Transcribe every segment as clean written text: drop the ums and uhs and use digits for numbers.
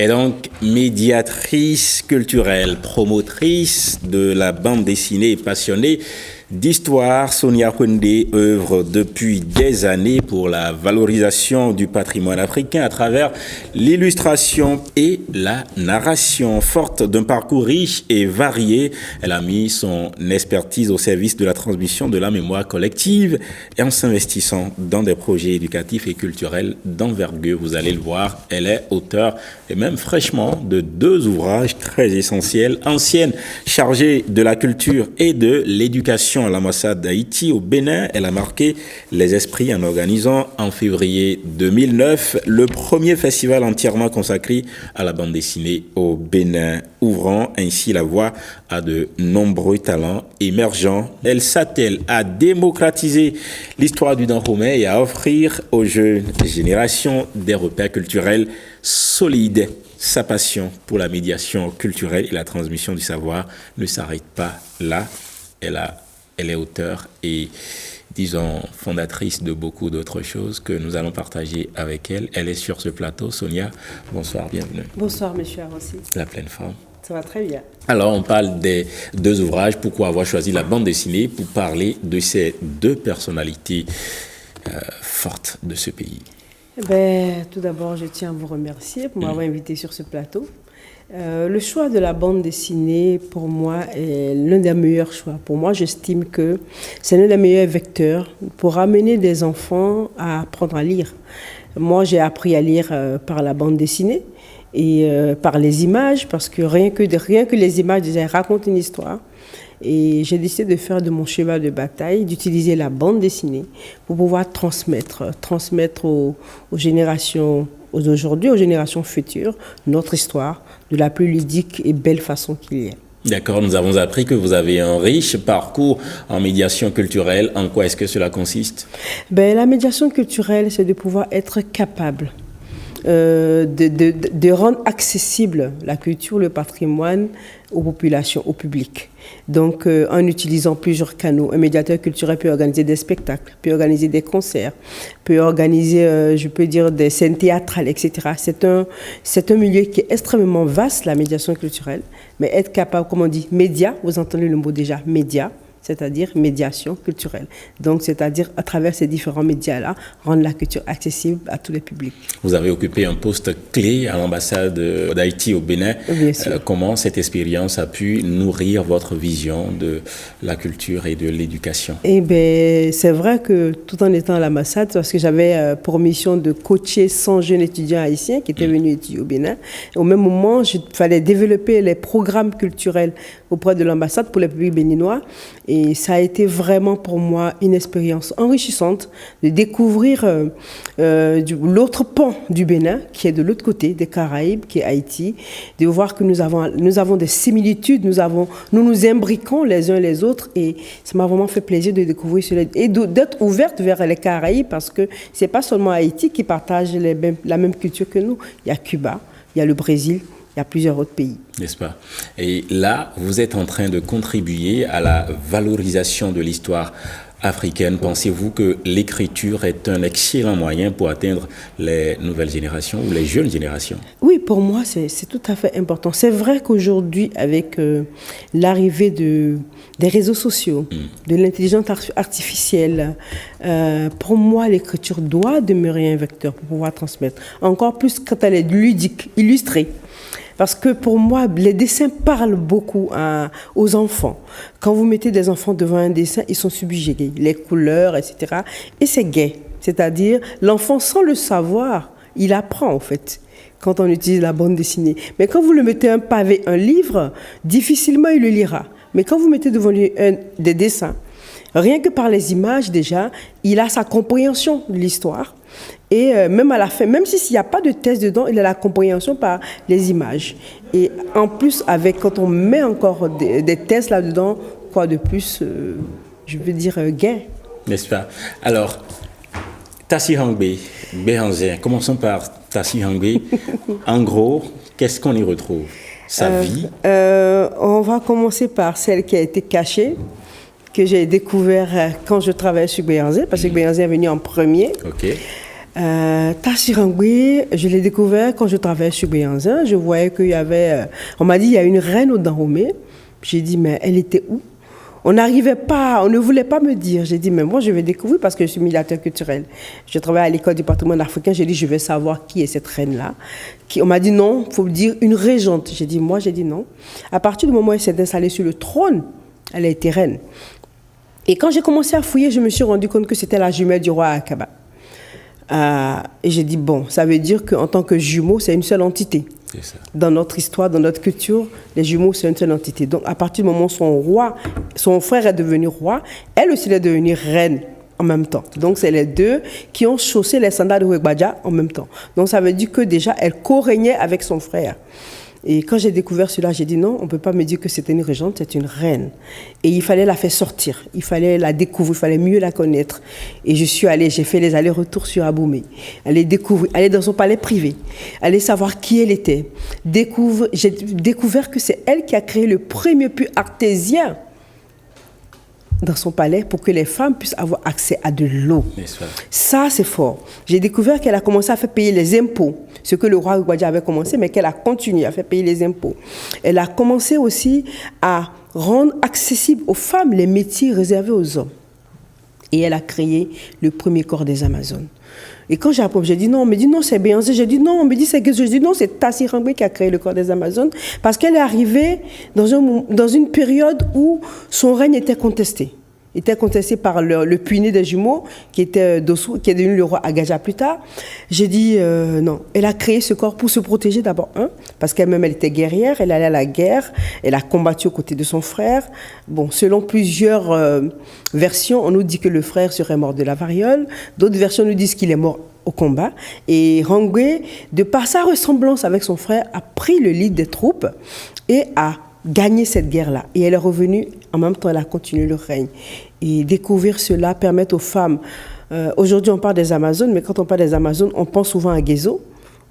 est donc médiatrice culturelle, promotrice de la bande dessinée et passionnée d'histoire. Sonia Koundé œuvre depuis des années pour la valorisation du patrimoine africain à travers l'illustration et la narration. Forte d'un parcours riche et varié, elle a mis son expertise au service de la transmission de la mémoire collective et en s'investissant dans des projets éducatifs et culturels d'envergure. Vous allez le voir, elle est auteure et même fraîchement de 2 ouvrages très essentiels. Ancienne chargée de la culture et de l'éducation à l'ambassade d'Haïti au Bénin, elle a marqué les esprits en organisant en février 2009 le premier festival entièrement consacré à la bande dessinée au Bénin, ouvrant ainsi la voie à de nombreux talents émergents. Elle s'attelle à démocratiser l'histoire du Dahomey et à offrir aux jeunes générations des repères culturels solides. Sa passion pour la médiation culturelle et la transmission du savoir ne s'arrête pas là. Elle est auteure et, disons, fondatrice de beaucoup d'autres choses que nous allons partager avec elle. Elle est sur ce plateau. Sonia, bonsoir, bienvenue. Bonsoir, monsieur Arossi. La pleine forme. Ça va très bien. Alors, on parle des 2 ouvrages. Pourquoi avoir choisi la bande dessinée pour parler de ces 2 personnalités fortes de ce pays? Tout d'abord, je tiens à vous remercier pour m'avoir invité sur ce plateau. Le choix de la bande dessinée, pour moi, est l'un des meilleurs choix. Pour moi, j'estime que c'est l'un des meilleurs vecteurs pour amener des enfants à apprendre à lire. Moi, j'ai appris à lire par la bande dessinée et par les images, parce que rien que les images déjà racontent une histoire. Et j'ai décidé de faire de mon cheval de bataille, d'utiliser la bande dessinée pour pouvoir transmettre aux générations d'aujourd'hui, aux générations futures, notre histoire de la plus ludique et belle façon qu'il y ait. D'accord, nous avons appris que vous avez un riche parcours en médiation culturelle. En quoi est-ce que cela consiste? La médiation culturelle, c'est de pouvoir être capable de rendre accessible la culture, le patrimoine aux populations, au public. Donc, en utilisant plusieurs canaux, un médiateur culturel peut organiser des spectacles, peut organiser des concerts, peut organiser, je peux dire, des scènes théâtrales, etc. C'est un milieu qui est extrêmement vaste, la médiation culturelle, mais être capable, comme on dit, média, vous entendez le mot déjà, média, c'est-à-dire médiation culturelle. Donc, c'est-à-dire, à travers ces différents médias-là, rendre la culture accessible à tous les publics. Vous avez occupé un poste clé à l'ambassade d'Haïti au Bénin. Bien sûr. Comment cette expérience a pu nourrir votre vision de la culture et de l'éducation? C'est vrai que tout en étant à l'ambassade, parce que j'avais pour mission de coacher 100 jeunes étudiants haïtiens qui étaient venus étudier au Bénin. Au même moment, il fallait développer les programmes culturels auprès de l'ambassade pour les publics béninois. Et ça a été vraiment pour moi une expérience enrichissante de découvrir l'autre pan du Bénin, qui est de l'autre côté des Caraïbes, qui est Haïti, de voir que nous avons des similitudes, nous nous imbriquons les uns les autres, et ça m'a vraiment fait plaisir de découvrir cela et d'être ouverte vers les Caraïbes, parce que c'est pas seulement Haïti qui partage la même culture que nous. Il y a Cuba, il y a le Brésil, il y a plusieurs autres pays. N'est-ce pas? Et là, vous êtes en train de contribuer à la valorisation de l'histoire africaine. Pensez-vous que l'écriture est un excellent moyen pour atteindre les nouvelles générations ou les jeunes générations? Oui, pour moi, c'est tout à fait important. C'est vrai qu'aujourd'hui, avec l'arrivée des réseaux sociaux, de l'intelligence artificielle, pour moi, l'écriture doit demeurer un vecteur pour pouvoir transmettre. Encore plus quand elle est ludique, illustrée. Parce que pour moi, les dessins parlent beaucoup aux enfants. Quand vous mettez des enfants devant un dessin, ils sont subjugués, les couleurs, etc. Et c'est gai. C'est-à-dire, l'enfant, sans le savoir, il apprend en fait, quand on utilise la bande dessinée. Mais quand vous le mettez un pavé, un livre, difficilement il le lira. Mais quand vous mettez devant lui des dessins, rien que par les images déjà, il a sa compréhension de l'histoire. Et même à la fin, même s'il n'y a pas de texte dedans, il a la compréhension par les images. Et en plus, quand on met encore des textes là-dedans, quoi de plus, je veux dire, gain. N'est-ce pas? Alors, Tassi Hangbe, Béhanzin, commençons par Tassi Hangbe. En gros, qu'est-ce qu'on y retrouve? Sa vie? On va commencer par celle qui a été cachée, que j'ai découvert quand je travaillais sur Béhanzin, parce que Béhanzin est venu en premier. Ok. Tassirangwe, je l'ai découvert quand je travaillais sur Béanzin. Je voyais qu'il y avait... on m'a dit, il y a une reine au Dahomey. J'ai dit, mais elle était où? On n'arrivait pas, on ne voulait pas me dire. J'ai dit, mais moi, je vais découvrir parce que je suis médiateur culturel. Je travaille à l'école du patrimoine africain. J'ai dit, je vais savoir qui est cette reine-là. On m'a dit, non, il faut dire une régente. J'ai dit non. À partir du moment où elle s'est installée sur le trône, elle a été reine. Et quand j'ai commencé à fouiller, je me suis rendu compte que c'était la jumelle du roi Akaba. Et j'ai dit, bon, ça veut dire qu'en tant que jumeau, c'est une seule entité. C'est ça. Dans notre histoire, dans notre culture, les jumeaux, c'est une seule entité. Donc, à partir du moment où son frère est devenu roi, elle aussi est devenue reine en même temps. Donc, c'est les deux qui ont chaussé les sandales de Wegbadia en même temps. Donc, ça veut dire que déjà, elle co-régnait avec son frère. Et quand j'ai découvert cela, j'ai dit non, on ne peut pas me dire que c'était une régente, c'est une reine. Et il fallait la faire sortir, il fallait la découvrir, il fallait mieux la connaître. Et je suis allée, j'ai fait les allers-retours sur Aboumé, aller découvrir, aller dans son palais privé, aller savoir qui elle était. J'ai découvert que c'est elle qui a créé le premier puits artésien dans son palais pour que les femmes puissent avoir accès à de l'eau. Ça, c'est fort. J'ai découvert qu'elle a commencé à faire payer les impôts, ce que le roi Gwadja avait commencé, mais qu'elle a continué à faire payer les impôts. Elle a commencé aussi à rendre accessibles aux femmes les métiers réservés aux hommes. Et elle a créé le premier corps des Amazones. Et quand j'ai appris, j'ai dit non, on me dit non, c'est Béyoncé. J'ai dit non, on me dit c'est que je dis non, c'est Tassirangwe qui a créé le corps des Amazones parce qu'elle est arrivée dans une période où son règne était contesté. Il était contesté par le puîné des jumeaux qui était Dossou, qui est devenu le roi Agaja plus tard. J'ai dit non. Elle a créé ce corps pour se protéger d'abord, parce qu'elle-même elle était guerrière, elle allait à la guerre, elle a combattu aux côtés de son frère. Bon, selon plusieurs versions, on nous dit que le frère serait mort de la variole. D'autres versions nous disent qu'il est mort au combat. Et Rangwe, de par sa ressemblance avec son frère, a pris le lead des troupes et a gagné cette guerre-là. Et elle est revenue, en même temps, elle a continué le règne. Et découvrir cela permet aux femmes... aujourd'hui, on parle des Amazones, mais quand on parle des Amazones, on pense souvent à Guézo,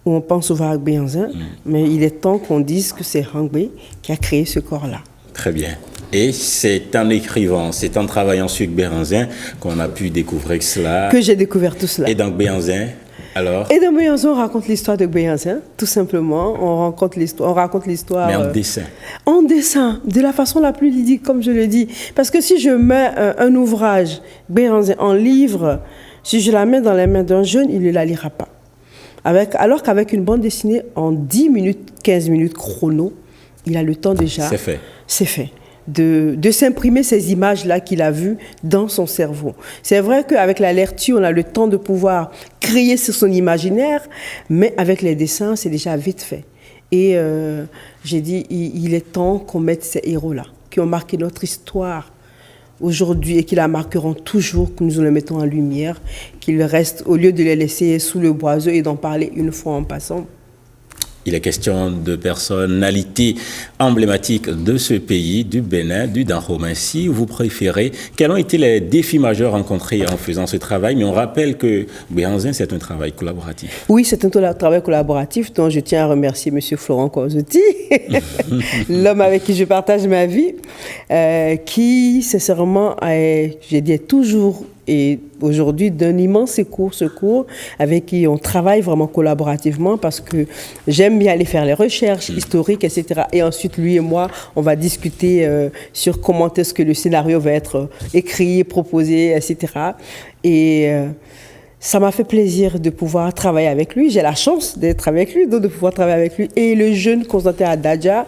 ou on pense souvent à Béanzin, mais il est temps qu'on dise que c'est Rangwe qui a créé ce corps-là. Très bien. Et c'est en écrivant, c'est en travaillant sur Béanzin qu'on a pu découvrir cela. Que j'ai découvert tout cela. Et dans Béanzin, alors? Et dans Béanzin, on raconte l'histoire de Béanzin, tout simplement. On raconte l'histoire. Mais en dessin. En dessin, de la façon la plus ludique, comme je le dis. Parce que si je mets un ouvrage, Béanzin, en livre, si je la mets dans les mains d'un jeune, il ne la lira pas. Alors qu'avec une bande dessinée, en 10 minutes, 15 minutes chrono, il a le temps déjà. C'est fait. C'est fait. De s'imprimer ces images-là qu'il a vues dans son cerveau. C'est vrai qu'avec la lecture, on a le temps de pouvoir créer sur son imaginaire, mais avec les dessins, c'est déjà vite fait. Et j'ai dit, il est temps qu'on mette ces héros-là, qui ont marqué notre histoire aujourd'hui et qui la marqueront toujours, que nous les mettons en lumière, qu'ils restent, au lieu de les laisser sous le boiseux et d'en parler une fois en passant. Il est question de personnalités emblématiques de ce pays, du Bénin, du Dahomey. Si vous préférez, quels ont été les défis majeurs rencontrés en faisant ce travail? Mais on rappelle que Béanzin, c'est un travail collaboratif. Oui, c'est un travail collaboratif dont je tiens à remercier M. Florent Corzotti, l'homme avec qui je partage ma vie, qui, sincèrement, j'ai dit toujours et aujourd'hui d'un immense secours avec qui on travaille vraiment collaborativement parce que j'aime bien aller faire les recherches historiques, etc. Et ensuite, lui et moi, on va discuter sur comment est-ce que le scénario va être écrit, proposé, etc. Et ça m'a fait plaisir de pouvoir travailler avec lui. J'ai la chance d'être avec lui, donc de pouvoir travailler avec lui. Et le jeune Constantin Adadja,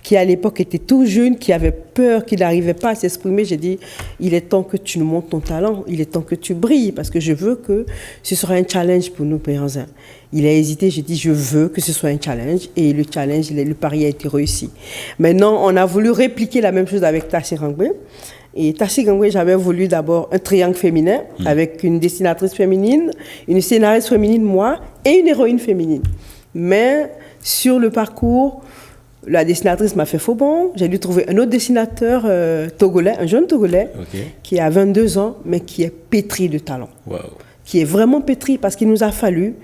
qui à l'époque était tout jeune, qui avait peur, qui n'arrivait pas à s'exprimer, j'ai dit, il est temps que tu nous montres ton talent, il est temps que tu brilles, parce que je veux que ce soit un challenge pour nous, Béanzin. Il a hésité, j'ai dit, je veux que ce soit un challenge. Et le challenge, le pari a été réussi. Maintenant, on a voulu répliquer la même chose avec Tassirangwe. Et Tassirangwe, j'avais voulu d'abord un triangle féminin avec une dessinatrice féminine, une scénariste féminine, moi, et une héroïne féminine. Mais sur le parcours, la dessinatrice m'a fait faux bond. J'ai dû trouver un autre dessinateur togolais, un jeune togolais, qui a 22 ans, mais qui est pétri de talent. Wow. Qui est vraiment pétri parce qu'il nous a fallu,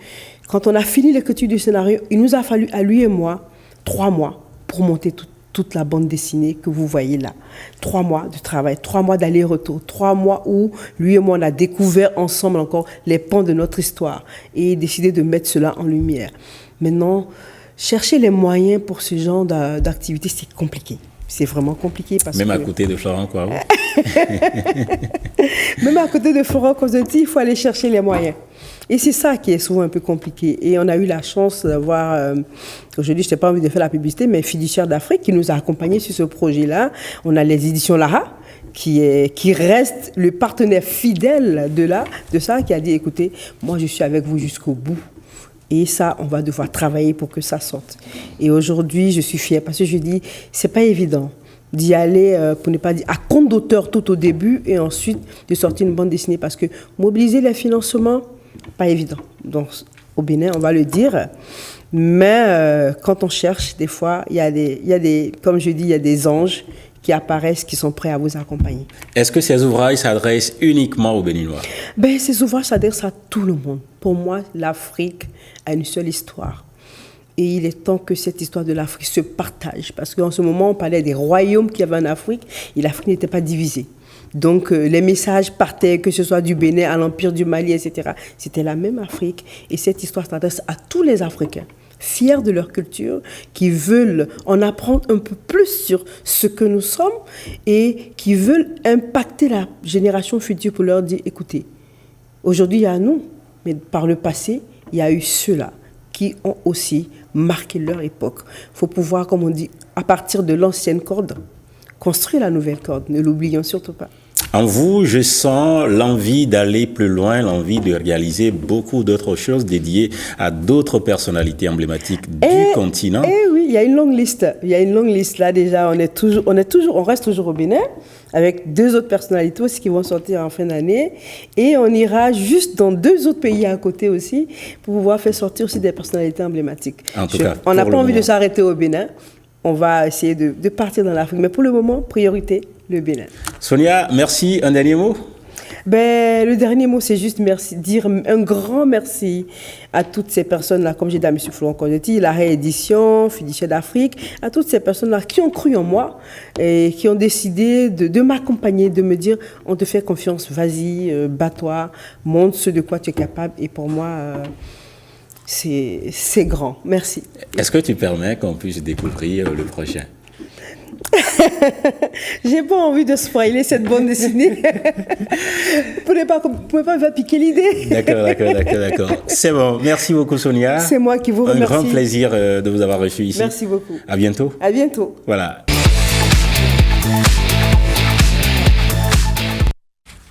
quand on a fini l'écriture du scénario, il nous a fallu à lui et moi 3 mois pour monter tout toute la bande dessinée que vous voyez là. 3 mois de travail, 3 mois d'aller-retour, 3 mois où lui et moi on a découvert ensemble encore les pans de notre histoire et décidé de mettre cela en lumière. Maintenant, chercher les moyens pour ce genre d'activité, c'est compliqué. C'est vraiment compliqué parce Même que... à côté de Florent Kouaou. Même à côté de Florent Kouaou, il faut aller chercher les moyens. Et c'est ça qui est souvent un peu compliqué. Et on a eu la chance d'avoir, aujourd'hui je n'ai pas envie de faire la publicité, mais Fiduciaire d'Afrique qui nous a accompagnés sur ce projet-là. On a les éditions Lara, qui reste le partenaire fidèle de ça, qui a dit, écoutez, moi je suis avec vous jusqu'au bout. Et ça, on va devoir travailler pour que ça sorte. Et aujourd'hui, je suis fière parce que je dis, c'est pas évident d'y aller, pour ne pas dire, à compte d'auteur tout au début et ensuite de sortir une bande dessinée parce que mobiliser les financements, pas évident. Donc, au Bénin, on va le dire. Mais quand on cherche, des fois, il y a des, comme je dis, il y a des anges qui apparaissent, qui sont prêts à vous accompagner. Est-ce que ces ouvrages s'adressent uniquement aux Béninois? Ces ouvrages s'adressent à tout le monde. Pour moi, l'Afrique a une seule histoire. Et il est temps que cette histoire de l'Afrique se partage. Parce qu'en ce moment, on parlait des royaumes qu'il y avait en Afrique et l'Afrique n'était pas divisée. Donc, les messages partaient, que ce soit du Bénin à l'Empire du Mali, etc. C'était la même Afrique. Et cette histoire s'adresse à tous les Africains, fiers de leur culture, qui veulent en apprendre un peu plus sur ce que nous sommes et qui veulent impacter la génération future pour leur dire, écoutez, aujourd'hui, il y a nous, mais par le passé, il y a eu ceux-là qui ont aussi marqué leur époque. Il faut pouvoir, comme on dit, à partir de l'ancienne corde, construire la nouvelle corde. Ne l'oublions surtout pas. En vous, je sens l'envie d'aller plus loin, l'envie de réaliser beaucoup d'autres choses dédiées à d'autres personnalités emblématiques du continent. Eh oui, il y a une longue liste. Il y a une longue liste là déjà. On reste toujours au Bénin avec 2 autres personnalités aussi qui vont sortir en fin d'année. Et on ira juste dans 2 autres pays à côté aussi pour pouvoir faire sortir aussi des personnalités emblématiques. En tout cas, on n'a pas envie de s'arrêter au Bénin. On va essayer de partir dans l'Afrique. Mais pour le moment, priorité, le Bénin. Sonia, merci. Un dernier mot? Le dernier mot, c'est juste dire un grand merci à toutes ces personnes-là, comme j'ai dit à M. Florent Kouaou, la réédition, Fiduciaire d'Afrique, à toutes ces personnes-là qui ont cru en moi et qui ont décidé de m'accompagner, de me dire, on te fait confiance, vas-y, bats-toi, montre ce de quoi tu es capable. Et pour moi, c'est grand. Merci. Est-ce que tu permets qu'on puisse découvrir le prochain? J'ai pas envie de spoiler cette bande dessinée. Vous ne pouvez pas me faire piquer l'idée. D'accord. C'est bon. Merci beaucoup, Sonia. C'est moi qui vous remercie. Un grand plaisir de vous avoir reçu ici. Merci beaucoup. À bientôt. À bientôt. Voilà.